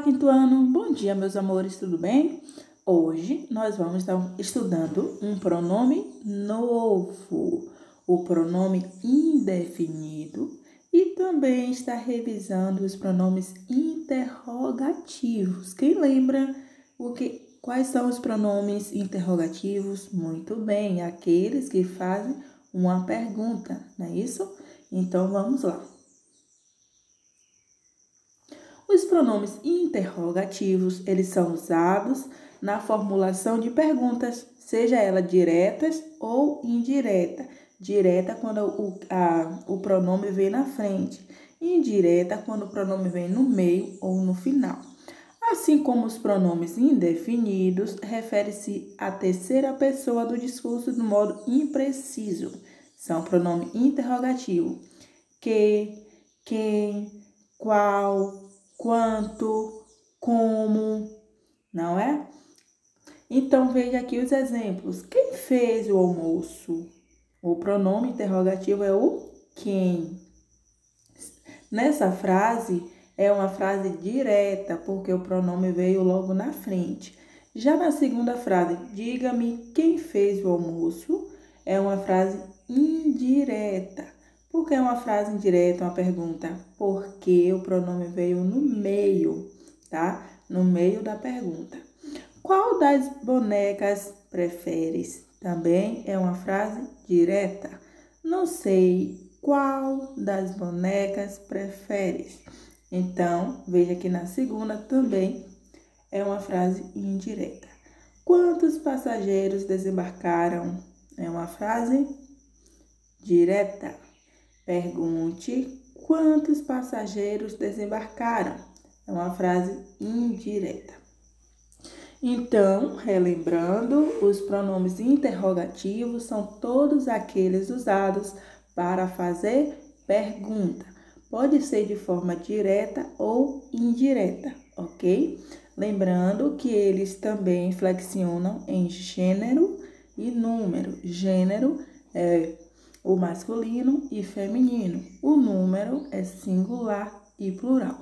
quinto ano. Bom dia, meus amores, tudo bem? Hoje nós vamos estar estudando um pronome novo, o pronome indefinido, e também está revisando os pronomes interrogativos. Quem lembra quais são os pronomes interrogativos? Muito bem, aqueles que fazem uma pergunta, não é isso? Então vamos lá. Os pronomes interrogativos, eles são usados na formulação de perguntas, seja ela diretas ou indireta. Direta quando o pronome vem na frente, indireta quando o pronome vem no meio ou no final. Assim como os pronomes indefinidos, refere-se à terceira pessoa do discurso do modo impreciso. São pronome interrogativo. Que, quem, qual, quanto, como, não é? Então, veja aqui os exemplos. Quem fez o almoço? O pronome interrogativo é o quem. Nessa frase, é uma frase direta, porque o pronome veio logo na frente. Já na segunda frase, diga-me quem fez o almoço, é uma frase indireta. Por que é uma frase indireta, uma pergunta? Porque o pronome veio no meio, tá? No meio da pergunta. Qual das bonecas preferes? Também é uma frase direta. Não sei qual das bonecas preferes. Então, veja que na segunda também é uma frase indireta. Quantos passageiros desembarcaram? É uma frase direta. Pergunte quantos passageiros desembarcaram. É uma frase indireta. Então, relembrando, os pronomes interrogativos são todos aqueles usados para fazer pergunta. Pode ser de forma direta ou indireta, ok? Lembrando que eles também flexionam em gênero e número. Gênero é o masculino e feminino. O número é singular e plural.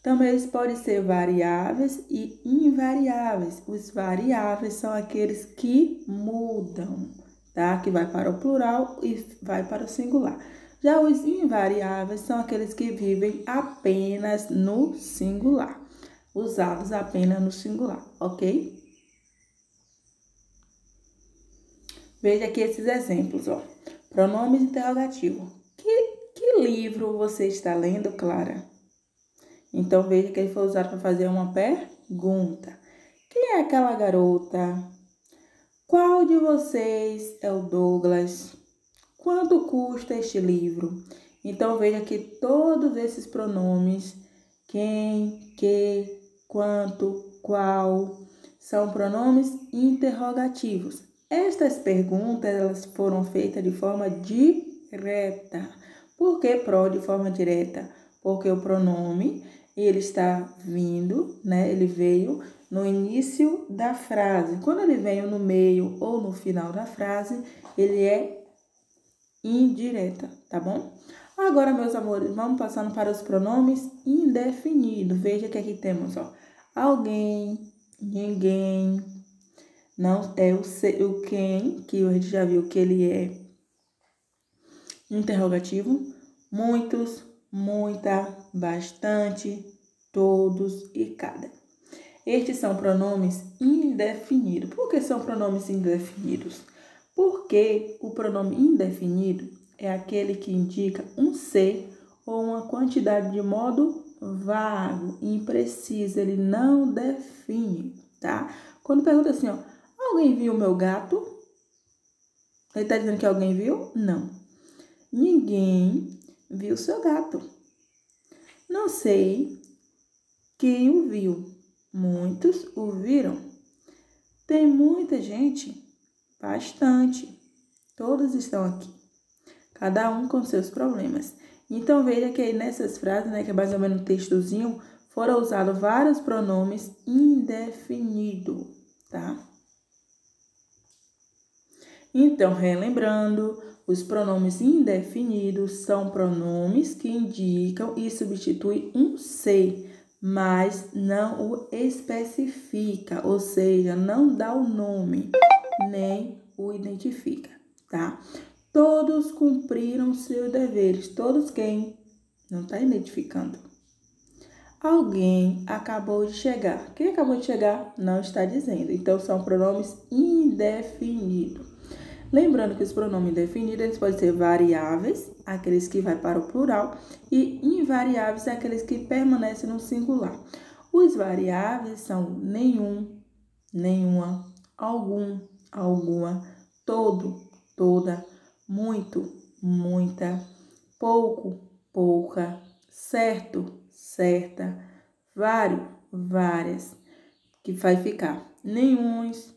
Também eles podem ser variáveis e invariáveis. Os variáveis são aqueles que mudam, tá? Que vai para o plural e vai para o singular. Já os invariáveis são aqueles que vivem apenas no singular, usados apenas no singular, ok? Veja aqui esses exemplos, ó. Pronomes interrogativos. Que livro você está lendo, Clara? Então, veja que ele foi usado para fazer uma pergunta. Quem é aquela garota? Qual de vocês é o Douglas? Quanto custa este livro? Então, veja que todos esses pronomes, quem, que, quanto, qual, são pronomes interrogativos. Estas perguntas elas foram feitas de forma direta. Por que de forma direta? Porque o pronome ele está vindo, né? Ele veio no início da frase. Quando ele veio no meio ou no final da frase, ele é indireta, tá bom? Agora, meus amores, vamos passando para os pronomes indefinidos. Veja que aqui temos, ó, alguém, ninguém, não é o quem, que a gente já viu que ele é interrogativo, muitos, muita, bastante, todos e cada. Estes são pronomes indefinidos. Por que são pronomes indefinidos? Porque o pronome indefinido é aquele que indica um ser ou uma quantidade de modo vago, impreciso, ele não define, tá? Quando pergunta assim, ó, alguém viu meu gato? Ele está dizendo que alguém viu? Não. Ninguém viu seu gato. Não sei quem o viu. Muitos o viram. Tem muita gente? Bastante. Todos estão aqui. Cada um com seus problemas. Então, veja que aí nessas frases, né, que é mais ou menos um textozinho, foram usados vários pronomes indefinidos, tá? Então, relembrando, os pronomes indefinidos são pronomes que indicam e substituem um ser, mas não o especifica, ou seja, não dá o nome, nem o identifica, tá? Todos cumpriram seus deveres. Todos quem? Não está identificando. Alguém acabou de chegar. Quem acabou de chegar? Não está dizendo. Então, são pronomes indefinidos. Lembrando que os pronomes indefinidos, eles podem ser variáveis, aqueles que vai para o plural, e invariáveis, aqueles que permanecem no singular. Os variáveis são nenhum, nenhuma, algum, alguma, todo, toda, muito, muita, pouco, pouca, certo, certa, vários, várias, que vai ficar nenhuns,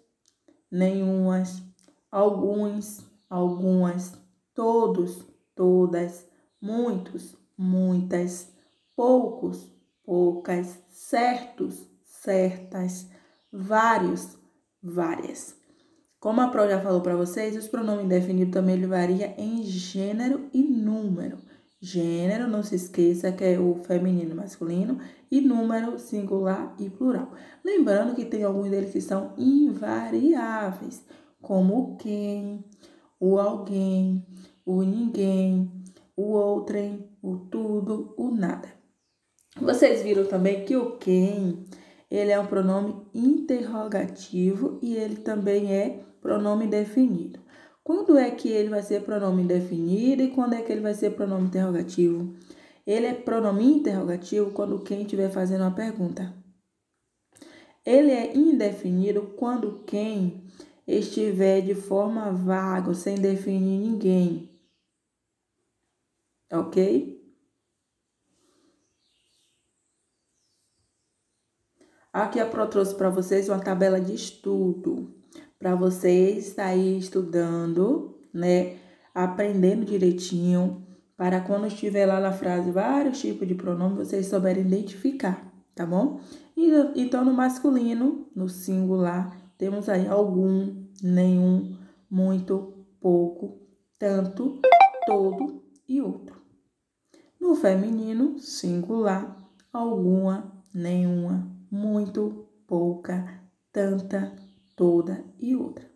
nenhumas, alguns, algumas, todos, todas, muitos, muitas, poucos, poucas, certos, certas, vários, várias. Como a Pro já falou para vocês, os pronomes indefinidos também ele varia em gênero e número. Gênero, não se esqueça que é o feminino e masculino, e número, singular e plural. Lembrando que tem alguns deles que são invariáveis, como o quem, o alguém, o ninguém, o outrem, o tudo, o nada. Vocês viram também que o quem, ele é um pronome interrogativo e ele também é pronome definido. Quando é que ele vai ser pronome indefinido e quando é que ele vai ser pronome interrogativo? Ele é pronome interrogativo quando quem estiver fazendo uma pergunta. Ele é indefinido quando quem estiver de forma vaga, sem definir ninguém. Ok? Aqui a Pro trouxe para vocês uma tabela de estudo, para vocês estarem estudando, né? Aprendendo direitinho, para quando estiver lá na frase vários tipos de pronomes, vocês souberem identificar, tá bom? Então, no masculino, no singular, temos aí algum, nenhum, muito, pouco, tanto, todo e outro. No feminino, singular, alguma, nenhuma, muito, pouca, tanta, toda e outra.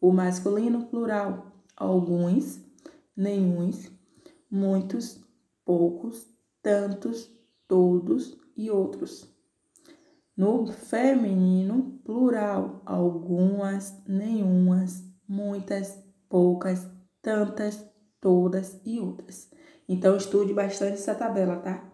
O masculino, plural, alguns, nenhuns, muitos, poucos, tantos, todos e outros. No feminino, plural, algumas, nenhumas, muitas, poucas, tantas, todas e outras. Então, estude bastante essa tabela, tá?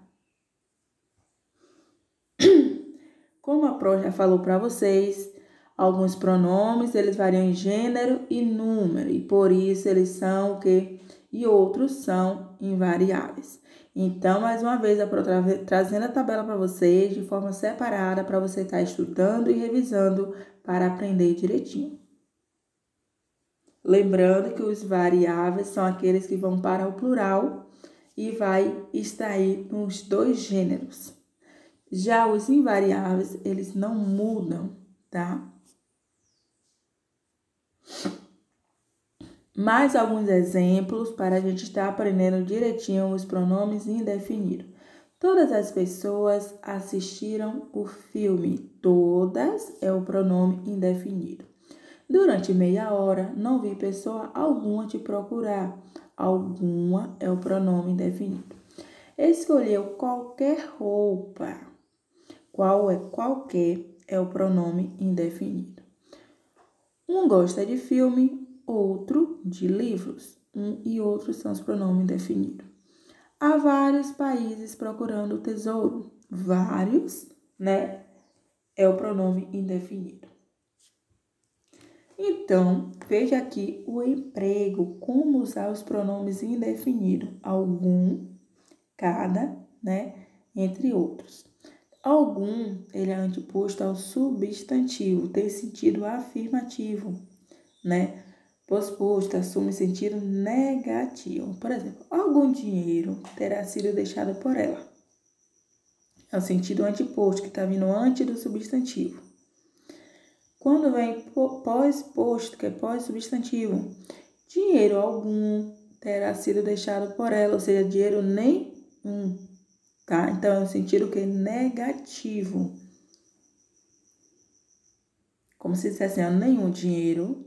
Como a Pro já falou para vocês, alguns pronomes, eles variam em gênero e número, e por isso eles são o quê? E outros são invariáveis. Então, mais uma vez, a Pro trazendo a tabela para vocês de forma separada, para você estar estudando e revisando para aprender direitinho. Lembrando que os variáveis são aqueles que vão para o plural e vai extrair nos dois gêneros. Já os invariáveis, eles não mudam, tá? Mais alguns exemplos para a gente estar aprendendo direitinho os pronomes indefinidos. Todas as pessoas assistiram o filme. Todas é o pronome indefinido. Durante meia hora, não vi pessoa alguma te procurar. Alguma é o pronome indefinido. Escolheu qualquer roupa. Qual é qualquer é o pronome indefinido. Um gosta de filme, outro de livros. Um e outro são os pronomes indefinidos. Há vários países procurando o tesouro. Vários, né? É o pronome indefinido. Então, veja aqui o emprego, como usar os pronomes indefinidos. Algum, cada, né? Entre outros. Algum, ele é anteposto ao substantivo, tem sentido afirmativo, né? Posposto assume sentido negativo. Por exemplo, algum dinheiro terá sido deixado por ela. É o sentido anteposto, que está vindo antes do substantivo. Quando vem pós-posto, que é pós-substantivo, dinheiro algum terá sido deixado por ela, ou seja, dinheiro nenhum. tá? Então, é um sentido que é negativo. Como se dissesse assim, nenhum dinheiro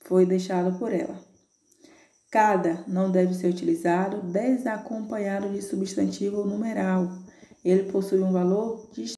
foi deixado por ela. Cada não deve ser utilizado desacompanhado de substantivo ou numeral. Ele possui um valor distinto.